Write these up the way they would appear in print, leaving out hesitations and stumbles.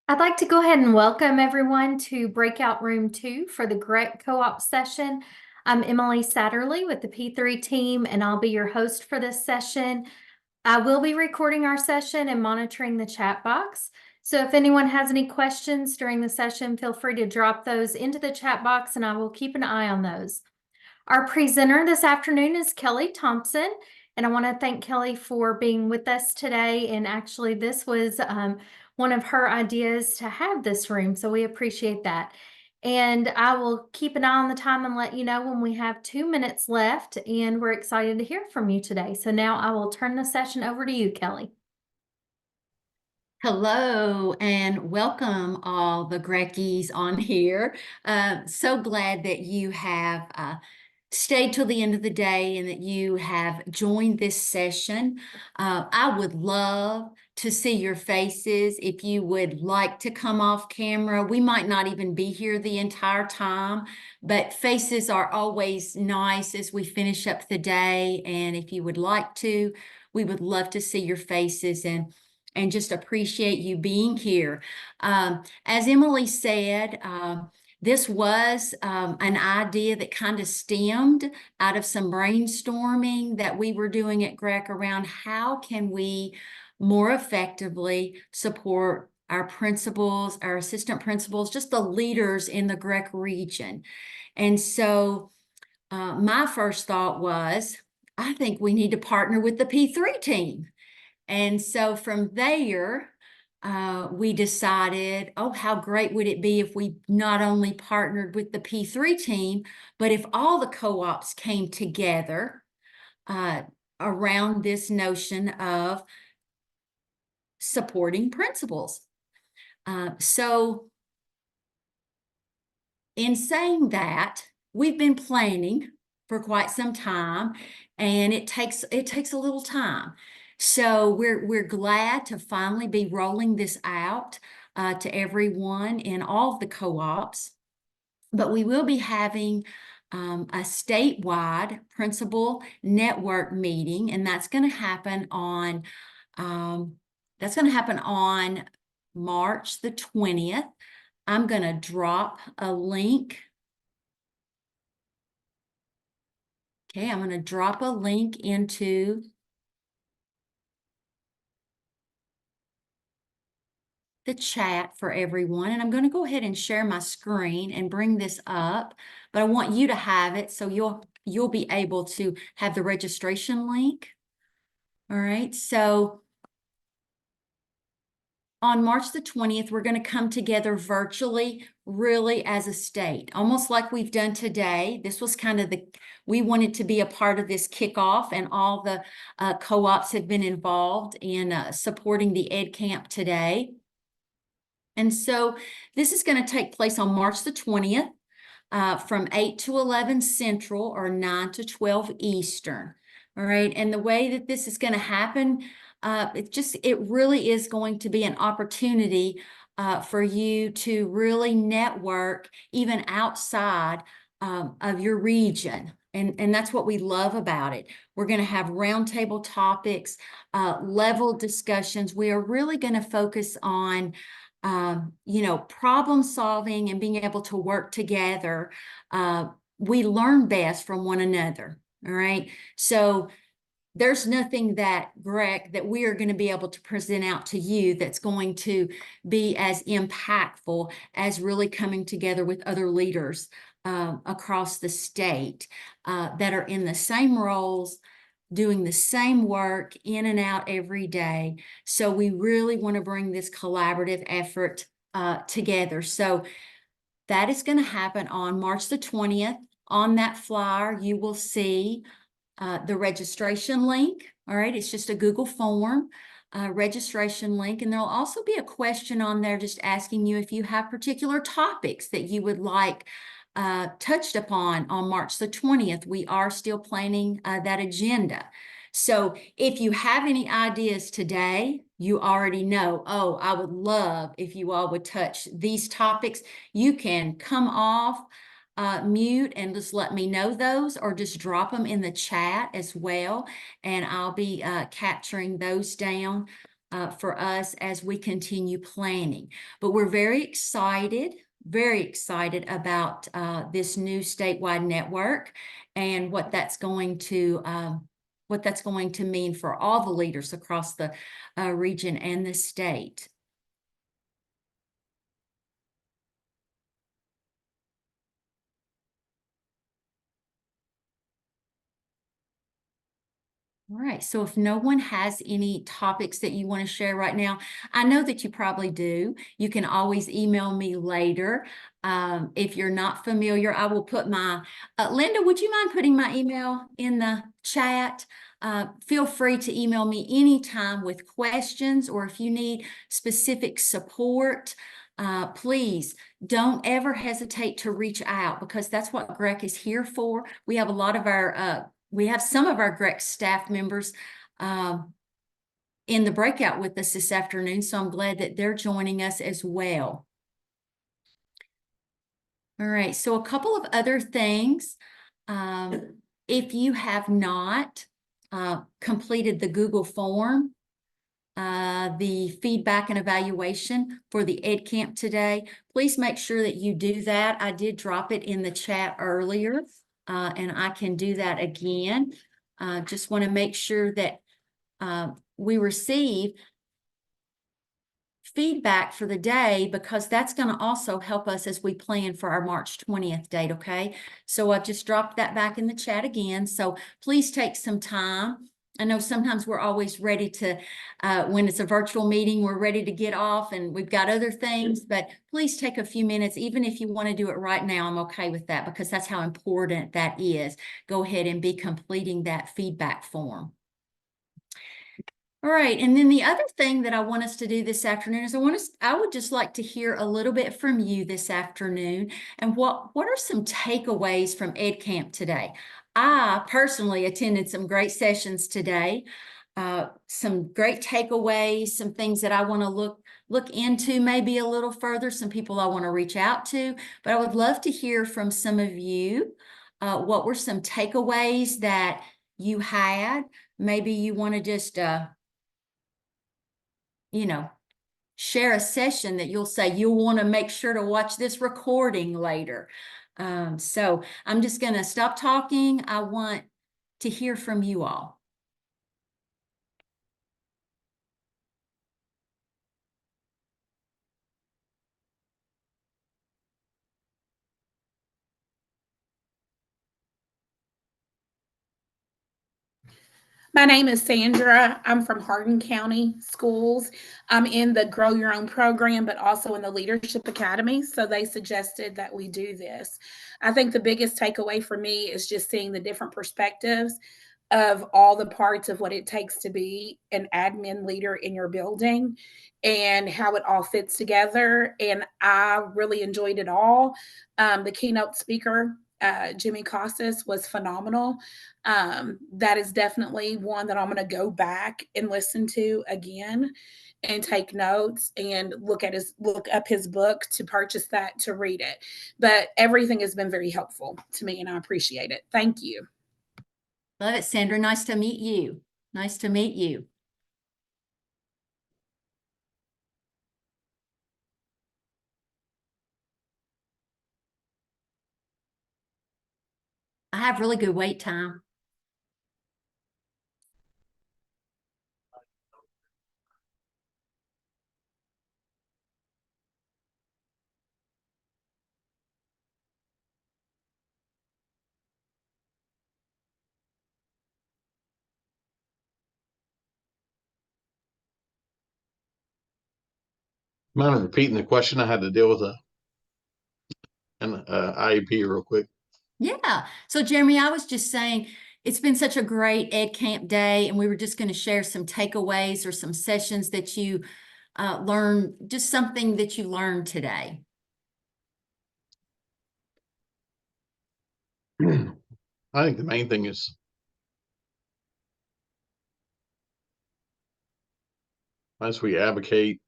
I'd like to go ahead and welcome everyone to Breakout Room 2 for the GRREC Co-op session. I'm Emily Satterley with the P3 team, and I'll be your host for this session. I will be recording our session and monitoring the chat box. So if anyone has any questions during the session, feel free to drop those into the chat box and I will keep an eye on those. Our presenter this afternoon is Kellie Thompson, and I want to thank Kellie for being with us today. And actually, this was one of her ideas to have this room, so we appreciate that. And I will keep an eye on the time and let you know when we have 2 minutes left, and we're excited to hear from you today. So now I will turn the session over to you, Kellie. Hello and welcome all the GRRECies on here. So glad that you have stayed till the end of the day and that you have joined this session. I would love to see your faces if you would like to come off camera. We might not even be here the entire time, but faces are always nice as we finish up the day. And if you would like to, we would love to see your faces and just appreciate you being here. As Emily said, this was an idea that kind of stemmed out of some brainstorming that we were doing at GRREC around how can we more effectively support our principals, our assistant principals, just the leaders in the GRREC region. And so my first thought was, I think we need to partner with the P3 team. And so from there, we decided, oh, how great would it be if we not only partnered with the P3 team, but if all the co-ops came together around this notion of supporting principals. So in saying that, we've been planning for quite some time, and it takes a little time. So we're glad to finally be rolling this out to everyone in all of the co-ops. But we will be having a statewide principal network meeting, and that's going to happen on March the 20th. I'm going to drop a link. Okay, I'm going to drop a link into the chat for everyone, and I'm going to go ahead and share my screen and bring this up, but I want you to have it so you'll be able to have the registration link. All right, so on March the 20th, we're going to come together virtually, really as a state, almost like we've done today. This was kind of we wanted to be a part of this kickoff, and all the co-ops have been involved in supporting the EdCamp today. And so this is going to take place on March the 20th from 8 to 11 Central or 9 to 12 Eastern. All right, and the way that this is going to happen, it really is going to be an opportunity for you to really network even outside of your region. And that's what we love about it. We're going to have roundtable topics, level discussions. We are really going to focus on problem solving and being able to work together. We learn best from one another. All right. So there's nothing that GRREC that we are going to be able to present out to you that's going to be as impactful as really coming together with other leaders across the state that are in the same roles, doing the same work in and out every day. So we really want to bring this collaborative effort together. So that is going to happen on March the 20th. On that flyer, you will see the registration link. All right, it's just a Google form registration link. And there'll also be a question on there just asking you if you have particular topics that you would like touched upon on March the 20th. We are still planning that agenda. So if you have any ideas today, you already know, oh, I would love if you all would touch these topics. You can come off mute and just let me know those, or just drop them in the chat as well, and I'll be capturing those down. for us as we continue planning. But we're very excited about this new statewide network and what that's going to mean for all the leaders across the region and the state. All right, so if no one has any topics that you want to share right now, I know that you probably do. You can always email me later. If you're not familiar, I will put my, Linda, would you mind putting my email in the chat? Feel free to email me anytime with questions, or if you need specific support, please don't ever hesitate to reach out, because that's what GRREC is here for. We have a lot of our we have some of our GRREC staff members in the breakout with us this afternoon, so I'm glad that they're joining us as well. All right, so a couple of other things. If you have not completed the Google form, the feedback and evaluation for the EdCamp today, please make sure that you do that. I did drop it in the chat earlier. And I can do that again. Just want to make sure that we receive feedback for the day, because that's going to also help us as we plan for our March 20th date, okay? So I've just dropped that back in the chat again. So please take some time. I know sometimes we're always ready to, when it's a virtual meeting, we're ready to get off and we've got other things, but please take a few minutes. Even if you want to do it right now, I'm okay with that, because that's how important that is. Go ahead and be completing that feedback form. All right, and then the other thing that I want us to do this afternoon is I would just like to hear a little bit from you this afternoon, and what are some takeaways from EdCamp today? I personally attended some great sessions today, some great takeaways, some things that I want to look into maybe a little further, some people I want to reach out to, but I would love to hear from some of you. What were some takeaways that you had? Maybe you want to just share a session that you'll say you'll want to make sure to watch this recording later. So I'm just going to stop talking. I want to hear from you all. My name is Sandra. I'm from Hardin County Schools. I'm in the Grow Your Own program, but also in the Leadership Academy. So they suggested that we do this. I think the biggest takeaway for me is just seeing the different perspectives of all the parts of what it takes to be an admin leader in your building and how it all fits together. And I really enjoyed it all. The keynote speaker, Jimmy Casas, was phenomenal. That is definitely one that I'm going to go back and listen to again and take notes and look up his book to purchase that to read it. But everything has been very helpful to me and I appreciate it. Thank you. Love it, Sandra. Nice to meet you. Nice to meet you. I have really good wait time. Mind repeating the question? I had to deal with an IEP real quick. Yeah. So Jeremy, I was just saying, it's been such a great EdCamp day, and we were just going to share some takeaways or some sessions that you learned, just something that you learned today. I think the main thing is as we advocate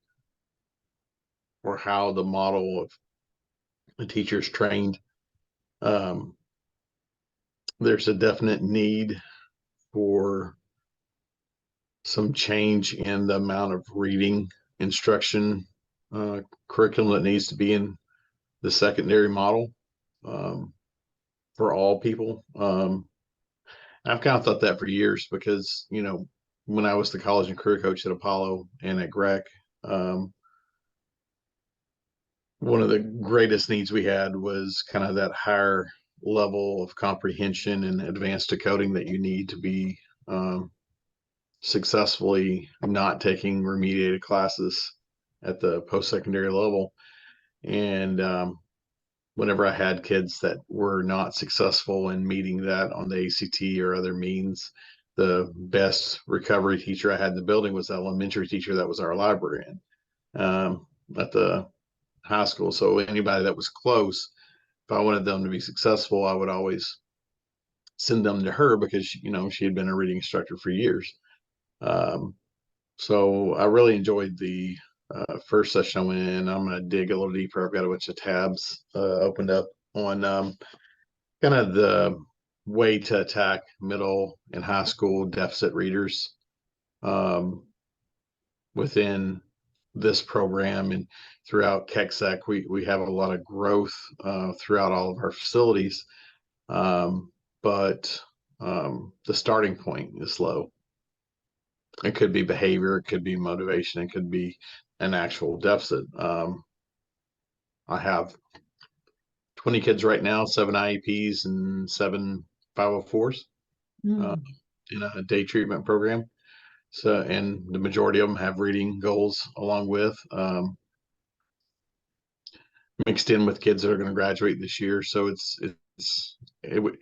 or how the model of the teachers trained, there's a definite need for some change in the amount of reading instruction curriculum that needs to be in the secondary model for all people. I've kind of thought that for years because, you know, when I was the college and career coach at Apollo and at GRREC, one of the greatest needs we had was kind of that higher level of comprehension and advanced decoding that you need to be successfully not taking remediated classes at the post-secondary level. And whenever I had kids that were not successful in meeting that on the ACT or other means, the best recovery teacher I had in the building was the elementary teacher that was our librarian at the high school. So anybody that was close, if I wanted them to be successful, I would always send them to her because, you know, she had been a reading instructor for years. So I really enjoyed the first session I went in. I'm going to dig a little deeper. I've got a bunch of tabs opened up on kind of the way to attack middle and high school deficit readers within this program and throughout KECSEC. We have a lot of growth throughout all of our facilities, but the starting point is low. It could be behavior, it could be motivation, it could be an actual deficit. I have 20 kids right now, 7 IEPs and 7 504s in a day treatment program. So, and the majority of them have reading goals along with mixed in with kids that are going to graduate this year. So it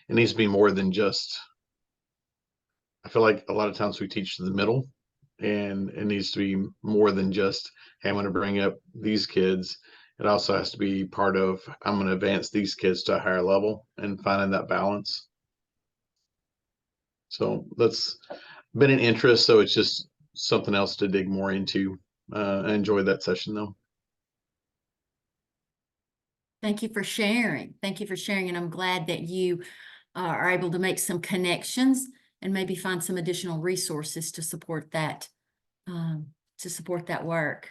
needs to be more than just. I feel like a lot of times we teach the middle, and it needs to be more than just, hey, I'm going to bring up these kids. It also has to be part of, I'm going to advance these kids to a higher level and finding that balance. So that's been an interest. So it's just something else to dig more into. I enjoyed that session though. Thank you for sharing. Thank you for sharing. And I'm glad that you are able to make some connections and maybe find some additional resources to support that work.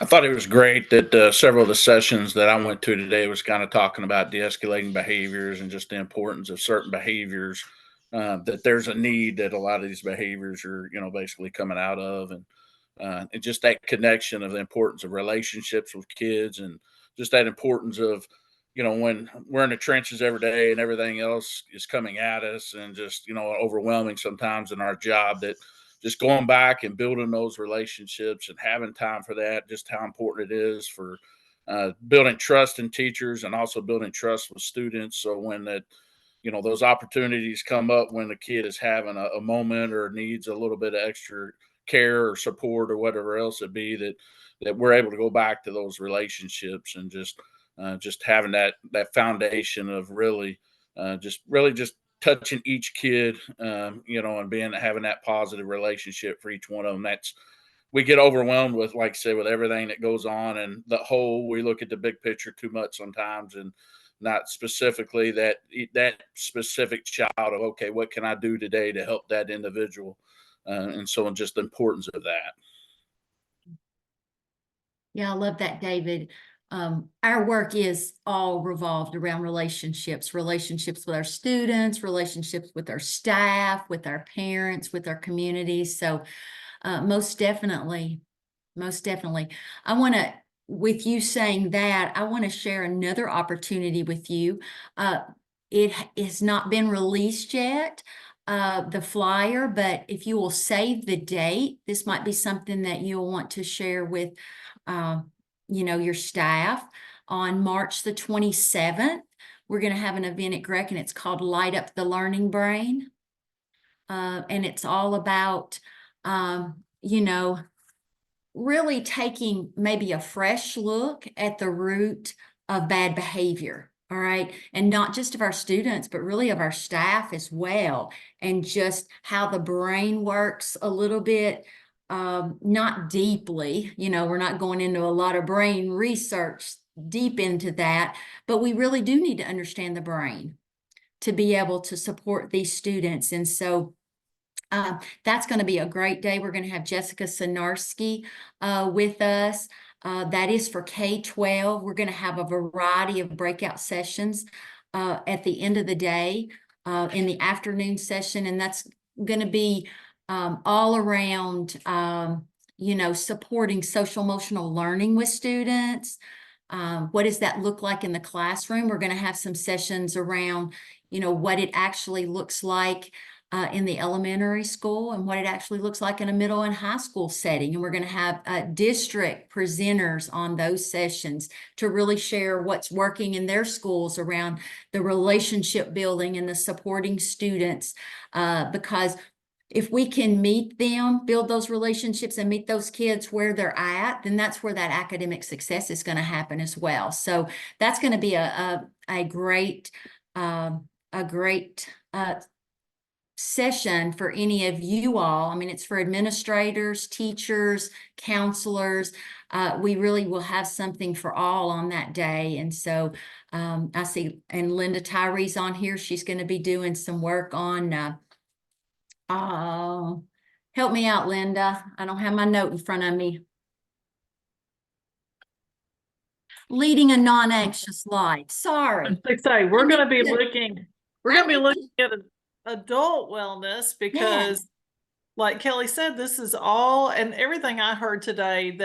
I thought it was great that several of the sessions that I went to today was kind of talking about de-escalating behaviors and just the importance of certain behaviors, that there's a need that a lot of these behaviors are, you know, basically coming out of, and just that connection of the importance of relationships with kids and just that importance of, you know, when we're in the trenches every day and everything else is coming at us and just, you know, overwhelming sometimes in our job, that just going back and building those relationships and having time for that, just how important it is for building trust in teachers and also building trust with students. So when that, you know, those opportunities come up when the kid is having a moment or needs a little bit of extra care or support or whatever else it be, that we're able to go back to those relationships and just having that foundation of really just touching each kid, you know, and having that positive relationship for each one of them. We get overwhelmed with, like I said, with everything that goes on and the whole, we look at the big picture too much sometimes and not specifically that specific child of, okay, what can I do today to help that individual? And so just the importance of that. Yeah, I love that, David. Our work is all revolved around relationships with our students, relationships with our staff, with our parents, with our communities. So most definitely. I want to, with you saying that, I want to share another opportunity with you. It has not been released yet, the flyer, but if you will save the date, this might be something that you'll want to share with you know, your staff. On March the 27th, we're going to have an event at GRREC, and it's called Light Up the Learning Brain. And it's all about, you know, really taking maybe a fresh look at the root of bad behavior. All right. And not just of our students, but really of our staff as well. And just how the brain works a little bit, not deeply, we're not going into a lot of brain research deep into that, but we really do need to understand the brain to be able to support these students. And so that's going to be a great day. We're going to have Jessica Sinarski with us. That is for K-12. We're going to have a variety of breakout sessions at the end of the day in the afternoon session. And that's going to be all around, supporting social emotional learning with students. What does that look like in the classroom? We're going to have some sessions around, what it actually looks like in the elementary school and what it actually looks like in a middle and high school setting. And we're going to have district presenters on those sessions to really share what's working in their schools around the relationship building and the supporting students, because if we can meet them, build those relationships and meet those kids where they're at, then that's where that academic success is going to happen as well. So that's going to be a great session for any of you all. I mean, it's for administrators, teachers, counselors. We really will have something for all on that day. And so I see, and Linda Tyree's on here. She's going to be doing some work on, help me out, Linda. I don't have my note in front of me. Leading a non-anxious life. Sorry. Like I say, we're I going to need be to- looking, we're going to be looking at adult wellness because like Kelly said, this is all, and everything I heard today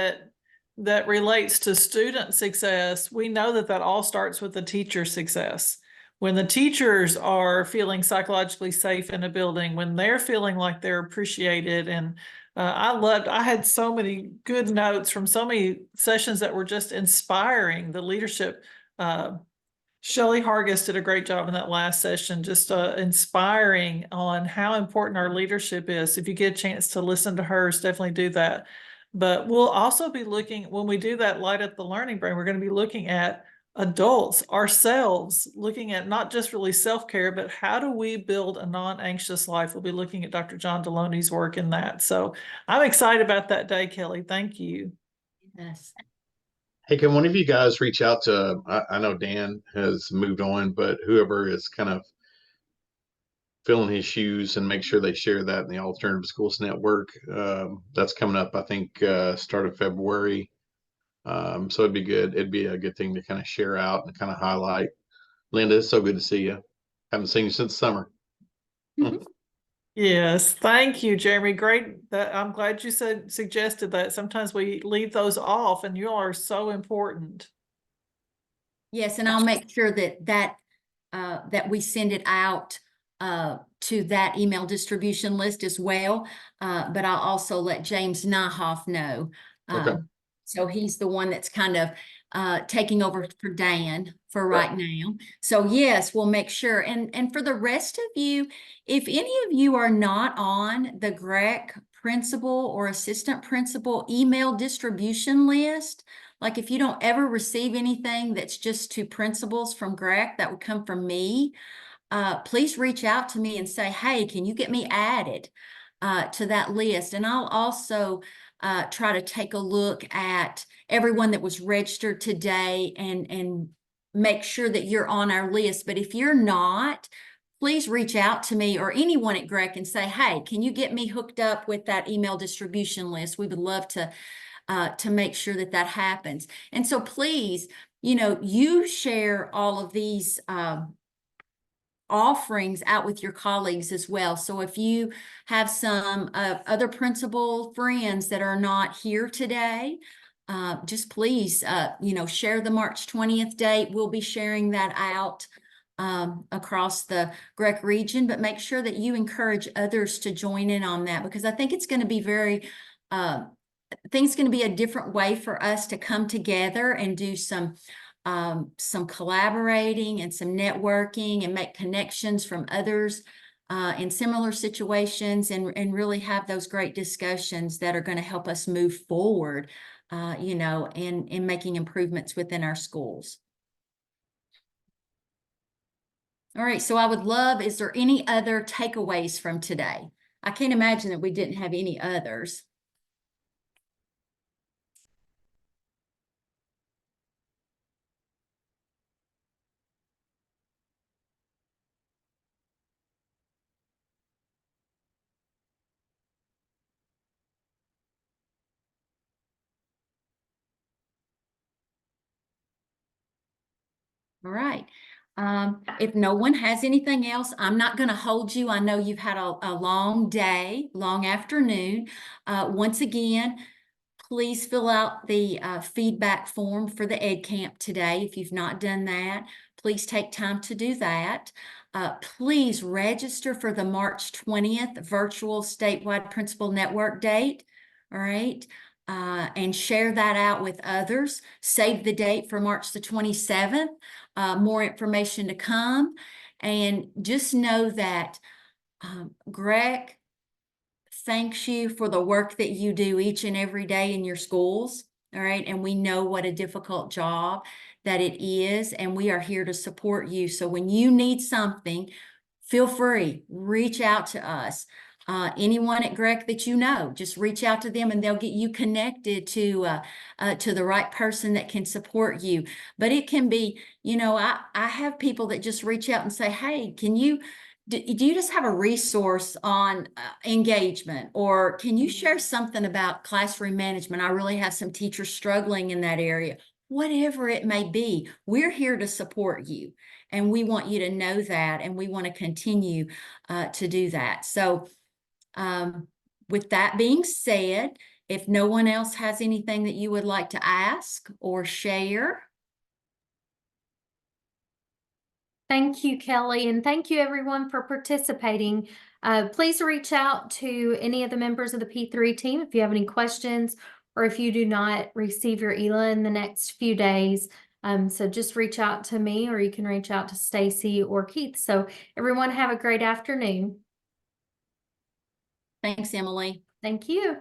that relates to student success, we know that all starts with the teacher success. When the teachers are feeling psychologically safe in a building, when they're feeling like they're appreciated. And I had so many good notes from so many sessions that were just inspiring. The leadership, Shelley Hargis did a great job in that last session, just inspiring on how important our leadership is. If you get a chance to listen to hers, definitely do that. But we'll also be looking, when we do that Light Up the Learning Brain, we're going to be looking at adults, ourselves, looking at not just really self-care, but how do we build a non-anxious life? We'll be looking at Dr. John Deloney's work in that. So I'm excited about that day, Kelly. Thank you. Yes. Hey, can one of you guys reach out to, I know Dan has moved on, but whoever is kind of filling his shoes and make sure they share that in the Alternative Schools Network. That's coming up, I think, start of February. So it'd be good. It'd be a good thing to kind of share out and kind of highlight. Linda, it's so good to see you. Haven't seen you since summer. Yes, thank you, Jeremy. Great. I'm glad you suggested that. Sometimes we leave those off, and you are so important. Yes, and I'll make sure that we send it out to that email distribution list as well. But I'll also let James Nyhoff know. Okay. So he's the one that's kind of taking over for Dan for right now. So yes, we'll make sure. And for the rest of you, if any of you are not on the GRREC principal or assistant principal email distribution list, like if you don't ever receive anything that's just to principals from GRREC that would come from me, please reach out to me and say, hey, can you get me added to that list? And I'll also try to take a look at everyone that was registered today and make sure that you're on our list. But if you're not, please reach out to me or anyone at GRREC and say, hey, can you get me hooked up with that email distribution list? We would love to make sure that happens. And so please, you share all of these offerings out with your colleagues as well. So if you have some other principal friends that are not here today, just please, share the March 20th date. We'll be sharing that out across the GRREC region, but make sure that you encourage others to join in on that, because I think it's going to be going to be a different way for us to come together and do some collaborating and some networking and make connections from others in similar situations and really have those great discussions that are going to help us move forward, in making improvements within our schools. All right, so I would love, is there any other takeaways from today? I can't imagine that we didn't have any others. All right. If no one has anything else, I'm not going to hold you. I know you've had a long day, long afternoon. Once again, please fill out the feedback form for the EdCamp today. If you've not done that, please take time to do that. Please register for the March 20th virtual statewide principal network date. All right. And share that out with others. Save the date for March the 27th. More information to come. And just know that GRREC thanks you for the work that you do each and every day in your schools. All right. And we know what a difficult job that it is. And we are here to support you. So when you need something, feel free, reach out to us. Anyone at GRREC that you know, just reach out to them and they'll get you connected to the right person that can support you. But it can be, you know, I have people that just reach out and say, hey, do you just have a resource on engagement, or can you share something about classroom management? I really have some teachers struggling in that area. Whatever it may be, we're here to support you, and we want you to know that, and we want to continue to do that. So with that being said, if no one else has anything that you would like to ask or share. Thank you, Kelly, and thank you everyone for participating. Please reach out to any of the members of the P3 team if you have any questions, or if you do not receive your ELA in the next few days. So just reach out to me, or you can reach out to Stacy or Keith. So everyone have a great afternoon. Thanks, Emily. Thank you.